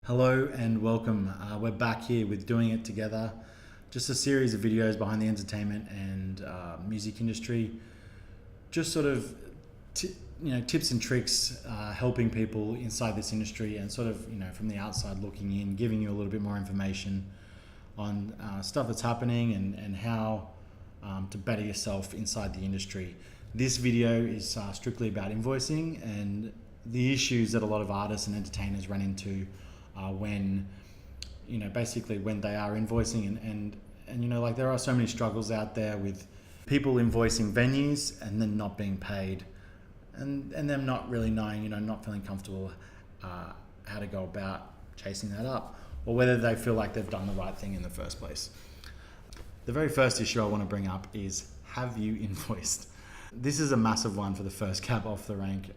Hello and welcome. We're back here with Doing It Together. Just a series of videos behind the entertainment and music industry. Just sort of tips and tricks, helping people inside this industry and sort of from the outside looking in, giving you a little bit more information on stuff that's happening and how to better yourself inside the industry. This video is strictly about invoicing and the issues that a lot of artists and entertainers run into when basically when they are invoicing and there are so many struggles out there with people invoicing venues and then not being paid and them not really knowing, not feeling comfortable how to go about chasing that up or whether they feel like they've done the right thing in the first place. The very first issue I want to bring up is, have you invoiced? This is a massive one for the first cab off the rank.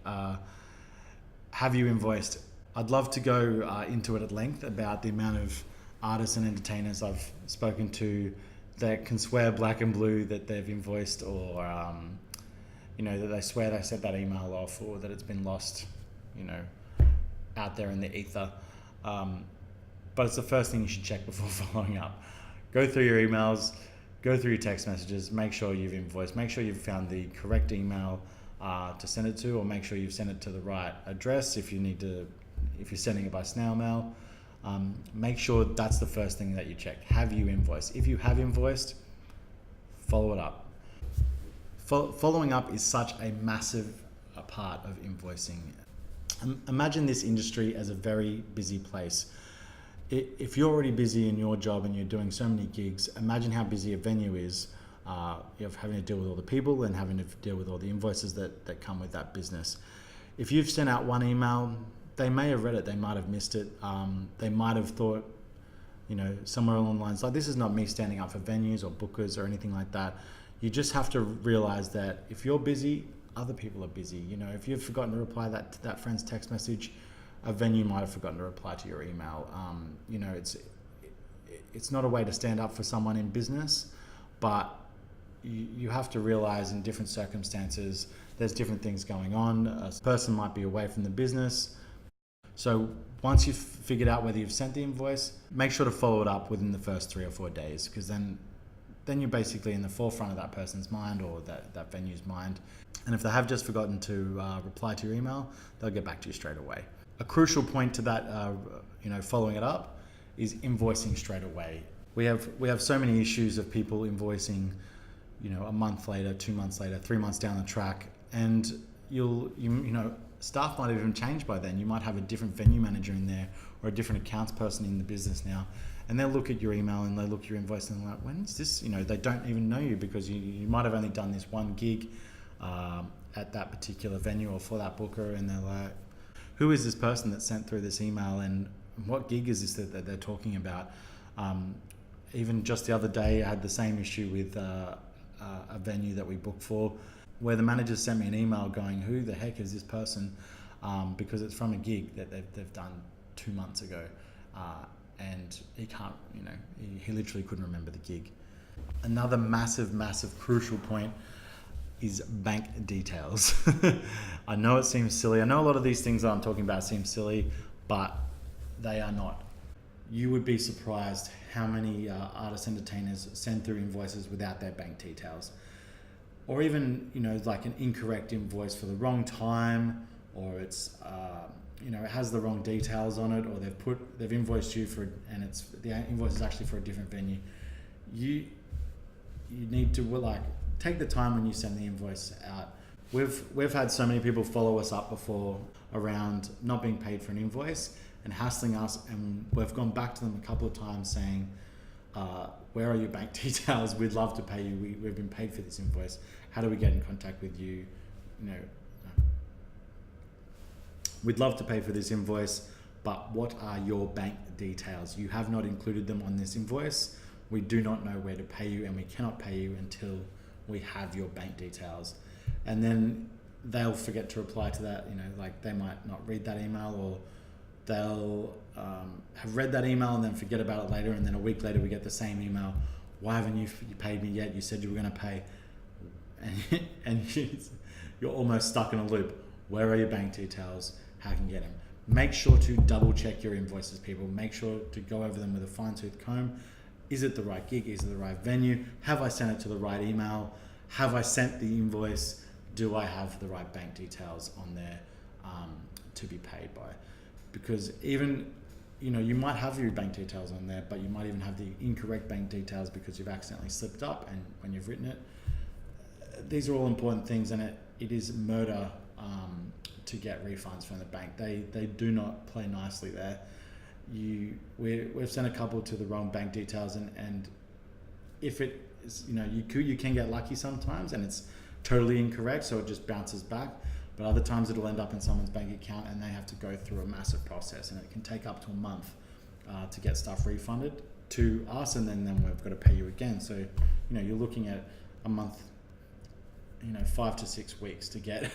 Have you invoiced? I'd love to go into it at length about the amount of artists and entertainers I've spoken to that can swear black and blue that they've invoiced or, that they swear they sent that email off or that it's been lost, out there in the ether. But it's the first thing you should check before following up. Go through your emails, go through your text messages, make sure you've invoiced, make sure you've found the correct email to send it to, or make sure you've sent it to the right address if you're sending it by snail mail. Make sure that's the first thing that you check. Have you invoiced? If you have invoiced, follow it up. Following up is such a massive part of invoicing. Imagine this industry as a very busy place. If you're already busy in your job and you're doing so many gigs, imagine how busy a venue is. You're having to deal with all the people and having to deal with all the invoices that come with that business. If you've sent out one email, they may have read it, they might have missed it. They might have thought, somewhere along the lines, like, this is not me standing up for venues or bookers or anything like that. You just have to realize that if you're busy, other people are busy. If you've forgotten to reply to that friend's text message, a venue might have forgotten to reply to your email. It's not a way to stand up for someone in business, but you have to realize in different circumstances, there's different things going on. A person might be away from the business. So once you've figured out whether you've sent the invoice, make sure to follow it up within the first 3 or 4 days, because then you're basically in the forefront of that person's mind or that venue's mind. And if they have just forgotten to reply to your email, they'll get back to you straight away. A crucial point to that, following it up, is invoicing straight away. We have so many issues of people invoicing, a month later, 2 months later, 3 months down the track, and staff might even change by then. You might have a different venue manager in there or a different accounts person in the business now, and they'll look at your email and they look at your invoice and they're like, when is this? They don't even know you because you might have only done this one gig at that particular venue or for that booker, and they're like, who is this person that sent through this email and what gig is this that they're talking about? Even just the other day, I had the same issue with a venue that we booked for, where the manager sent me an email going, who the heck is this person? Because it's from a gig that they've done 2 months ago. And he can't, he literally couldn't remember the gig. Another massive crucial point is bank details. I know it seems silly. I know a lot of these things that I'm talking about seem silly, but they are not. You would be surprised how many artist entertainers send through invoices without their bank details. Or even, like an incorrect invoice for the wrong time, or it's, it has the wrong details on it, or they've invoiced you and the invoice is actually for a different venue. You need to take the time when you send the invoice out. We've had so many people follow us up before around not being paid for an invoice and hassling us, and we've gone back to them a couple of times saying, where are your bank details? We'd love to pay you. We've been paid for this invoice. How do we get in contact with you? We'd love to pay for this invoice, but what are your bank details? You have not included them on this invoice. We do not know where to pay you, and we cannot pay you until we have your bank details. And then they'll forget to reply to that. They might not read that email, or they'll have read that email and then forget about it later, and then a week later we get the same email. Why haven't you paid me yet? You said you were going to pay. And you're almost stuck in a loop. Where are your bank details? How can you get them? Make sure to double check your invoices, people. Make sure to go over them with a fine-tooth comb. Is it the right gig? Is it the right venue? Have I sent it to the right email? Have I sent the invoice? Do I have the right bank details on there to be paid by? Because even, you might have your bank details on there, but you might even have the incorrect bank details because you've accidentally slipped up and when you've written it. These are all important things, and it is murder to get refunds from the bank. They do not play nicely there. We've sent a couple to the wrong bank details, and if it is, you can get lucky sometimes and it's totally incorrect, so it just bounces back. But other times it'll end up in someone's bank account and they have to go through a massive process, and it can take up to a month to get stuff refunded to us, and then we've got to pay you again. So you're looking at a month, 5 to 6 weeks to get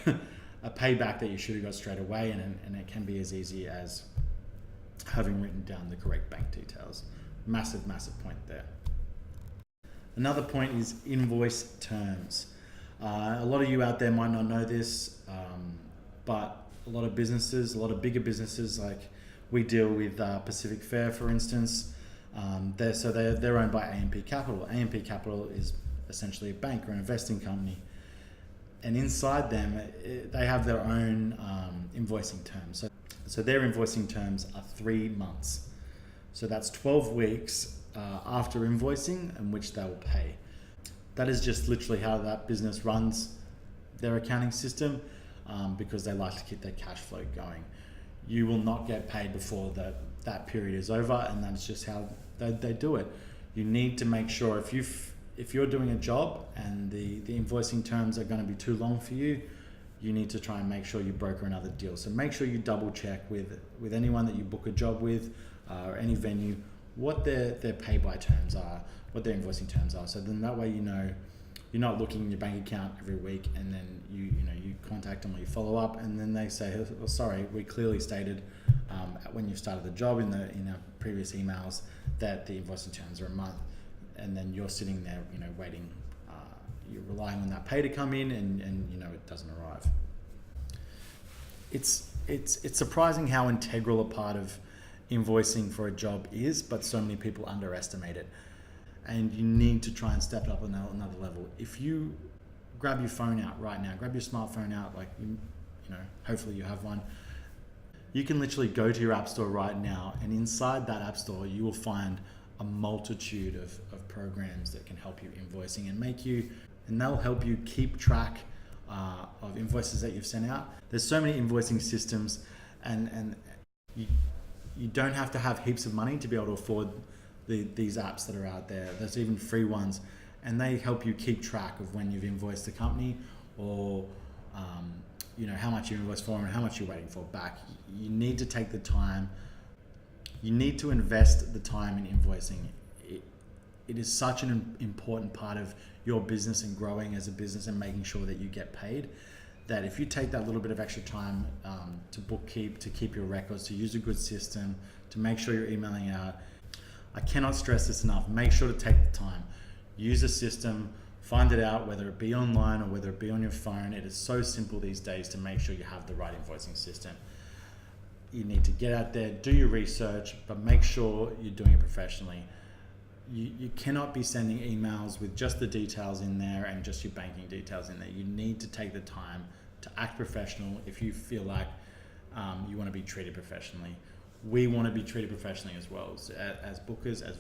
a payback that you should have got straight away, and it can be as easy as having written down the correct bank details. Massive point there. Another point is invoice terms. A lot of you out there might not know this, but a lot of businesses, a lot of bigger businesses, like we deal with Pacific Fair, for instance. They're owned by A&P Capital. A&P Capital is essentially a bank or an investing company. And inside them, they have their own invoicing terms. So their invoicing terms are 3 months. So that's 12 weeks after invoicing in which they will pay. That is just literally how that business runs their accounting system, because they like to keep their cash flow going. You will not get paid before that period is over, and that's just how they do it. You need to make sure if you're doing a job and the invoicing terms are going to be too long for you, you need to try and make sure you broker another deal. So make sure you double check with anyone that you book a job with, or any venue, what their pay by terms are, what their invoicing terms are. So then that way you're not looking in your bank account every week, and then you contact them or you follow up, and then they say, oh, sorry, we clearly stated when you started the job in our previous emails that the invoicing terms are a month, and then you're sitting there waiting, you're relying on that pay to come in, and it doesn't arrive. It's surprising how integral a part of invoicing for a job is, but so many people underestimate it. And you need to try and step it up another level. If you grab your phone out right now, grab your smartphone out, like hopefully you have one. You can literally go to your app store right now, and inside that app store you will find a multitude of programs that can help you invoicing and they'll help you keep track of invoices that you've sent out. There's so many invoicing systems, and you don't have to have heaps of money to be able to afford these apps that are out there. There's even free ones, and they help you keep track of when you've invoiced the company, or how much you invoiced for and how much you're waiting for back. You need to take the time. You need to invest the time in invoicing. It is such an important part of your business and growing as a business and making sure that you get paid, that if you take that little bit of extra time to bookkeep, to keep your records, to use a good system, to make sure you're emailing out, I cannot stress this enough. Make sure to take the time. Use a system, find it out, whether it be online or whether it be on your phone. It is so simple these days to make sure you have the right invoicing system. You need to get out there, do your research, but make sure you're doing it professionally. You cannot be sending emails with just the details in there and just your banking details in there. You need to take the time to act professional if you feel like you want to be treated professionally. We want to be treated professionally as well, as bookers, as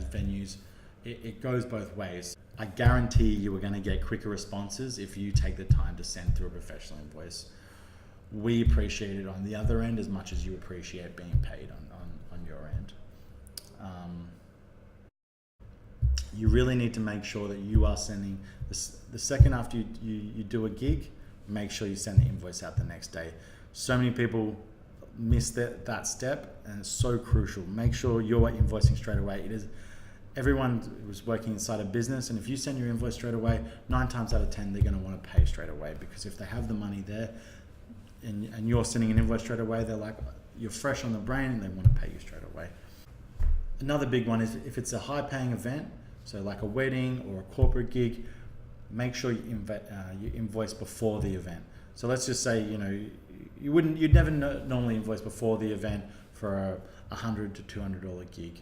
venues. It goes both ways. I guarantee you are going to get quicker responses if you take the time to send through a professional invoice. We appreciate it on the other end as much as you appreciate being paid on your end. You really need to make sure that you are sending the second after you do a gig, make sure you send the invoice out the next day. So many people miss that step, and it's so crucial. Make sure you're invoicing straight away. Everyone was working inside a business, and if you send your invoice straight away, 9 times out of 10 they're going to want to pay straight away, because if they have the money there and you're sending an invoice straight away, they're like, you're fresh on the brain, and they want to pay you straight away. Another big one is if it's a high paying event, so like a wedding or a corporate gig, make sure you invoice before the event. So let's just say you'd never normally invoice before the event for a $100 to $200 gig,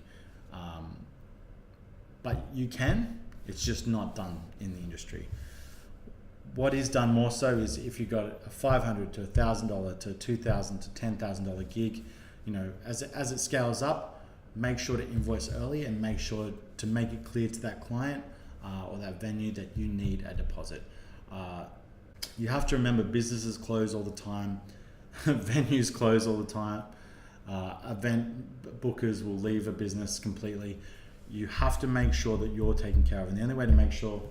but you can. It's just not done in the industry. What is done more so is if you got a $500 to $1,000 to $2,000 to $10,000 gig, as it scales up, make sure to invoice early and make sure to make it clear to that client or that venue that you need a deposit. You have to remember businesses close all the time, venues close all the time, event bookers will leave a business completely. You have to make sure that you're taken care of, and the only way to make sure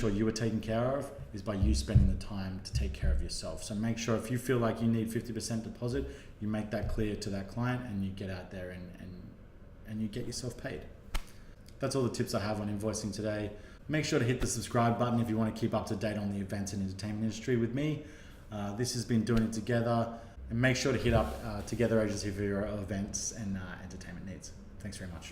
you are taken care of is by you spending the time to take care of yourself. So make sure if you feel like you need 50% deposit, you make that clear to that client and you get out there and you get yourself paid. That's all the tips I have on invoicing today. Make sure to hit the subscribe button if you want to keep up to date on the events and entertainment industry with me. This has been Doing It Together, and make sure to hit up Together Agency for your events and entertainment needs. Thanks very much.